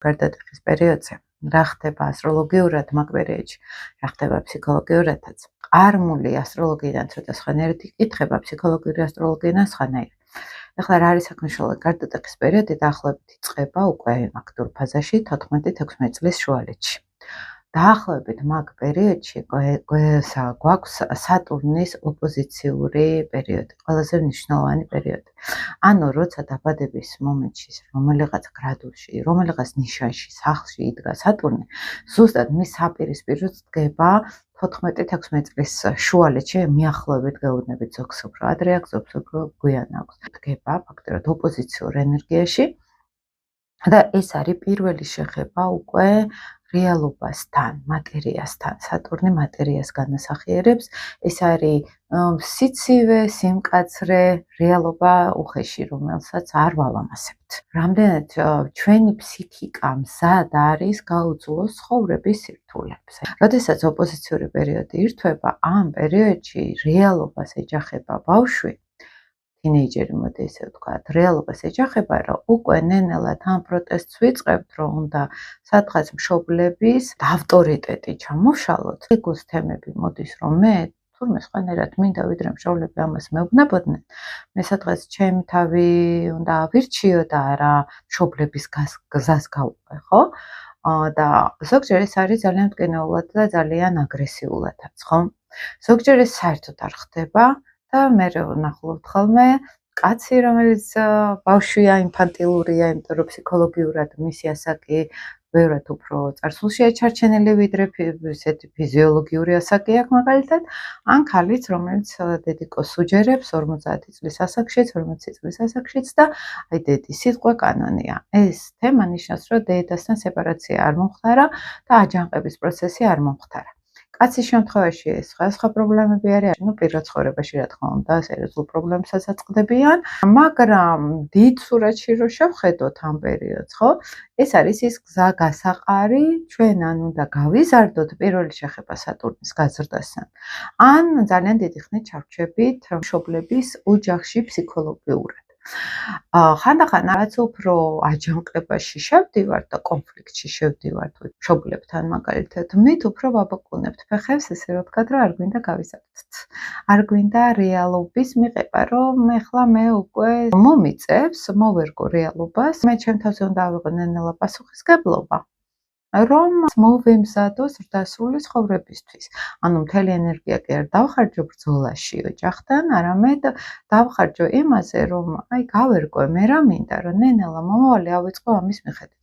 გარდატეხის პერიოდზე რა ხდება ასტროლოგიურად მაგ პერიოდში, რა ხდება ფსიქოლოგიურადაც. ყარმული ასტროლოგიიდან ცოტა სხვანაირად იკითხება, ფსიქოლოგიური ასტროლოგიიდან სხვანაირად. ეხლა რა არის საქმეშუალო გარდატეხის პერიოდი დაახლოებით იწყება უკვე აქტიურ ფაზაში 14-16 წლის შუალედში. დაახლოებით მაგ პერიოდში გვაქვს სატურნის ოპოზიციური პერიოდი, ყველაზე მნიშვნელოვანი პერიოდი. ანუ როცა დაბადების მომენტში რომელიღაც გრადუსში, რომელიღაც ნიშანში, სახლში იდგა სატურნი, ზუსტად მის საპირისპიროდ დგება 14-16 წლის შუალედში, მიახლოებით გეუბნებით, ზოგს უფრო ადრე აქვს, ზოგს უფრო გვიან აქვს. დგება ფაქტობრივად ოპოზიციურ ენერგიაში და ეს არის პირველი შეხება უკვე რეალობასთან, მატერიასთან. სატურნი მატერიას განასახიერებს. ეს არის სიცივე, სიმკაცრე რეალობა უხეში, რომელსაც არ ვალამაზებთ. რამდენად ჩვენი ფსიქიკა მზად არის გაუძლოს ცხოვრების სირთულეებს. როდესაც ოპოზიციური პერიოდი ირთვება, ამ პერიოდში რეალობას ეჯახება ბავშვი, თინეიჯერი მოდი ესე ვთქვათ, რეალობას ეჯახება, რომ უკვე ნენელად ამ პროტესტს ვიწყებთ, რომ უნდა სადღაც მშობლების ავტორიტეტი ჩამოვშალოთ. ეგოს თემები მოდის, რომ მე თურმე სხვანაირად მინდა, ვიდრე მშობლები ამას მეუბნებოდნენ. მე სადღაც ჩემი თავი უნდა ავირჩიო და არა მშობლების გზას გავუყე, ხო? და ზოგჯერ ეს არის ძალიან მტკივნეულად და ძალიან აგრესიულადაც, ხო? ზოგჯერ ეს საერთოდ არ ხდება. და მე ვნახულობთ ხოლმე კაცი, რომელიც ბავშვია, ინფანტილურია, იმიტომ რომ ფსიქოლოგიურად მისი ასაკი ბევრად უფრო წარსულშია ჩარჩენილი, ვიდრე ესეთი ფიზიოლოგიური ასაკი აქვს მაგალითად, ან ქალიც, რომელიც დედიკოს უჯერებს 50 წლის ასაკშიც, 40 წლის ასაკშიც და აი დედის სიტყვა კანონია. ეს თემა ნიშნავს, რომ დედასთან სეპარაცია არ მომხდარა და აჯანყების პროცესი არ მომხდარა. კაცის შემთხვევაში სხვა პრობლემები არის, პირად ცხოვრებაში რა თქმა უნდა, სერიოზულ პრობლემასაც აწყდებიან, მაგრამ დიდ სურათში რო შევხედოთ ამ პერიოდს, ხო? ეს არის ის გზა გასაყარი, ჩვენ ან უნდა გავიზარდოთ პირველი შეხება სატურნის გაზრდასთან, ან ძალიან დიდი ხნით ჩავრჩებით მშობლების ოჯახში ფსიქოლოგიურად. ხანდახან რაც უფრო აჯანყებაში შევდივართ და კონფლიქტში შევდივართ მშობლებთან მაგალითად, მით უფრო ვაბაკუნებთ ფეხებს, ესე რომ ვთქვათ, რომ არ გვინდა გავიზარდოთ. არ გვინდა რეალობის მიღება, რომ ეხლა მე უკვე მომიწევს, მოვერგო რეალობას, მე ჩემ თავზე უნდა ავიღო ნენელა პასუხისგებლობა, რომ მოვემზადო ზრდასრული ცხოვრებისთვის. ანუ მთელი ენერგია კი არ დავხარჯო ბრძოლაში ოჯახთან, არამედ დავხარჯო იმაზე, რომ აი გავერგო მე რა მინდა, რომ ნენელა მომავალი ავიწყო ამის მიხედვით.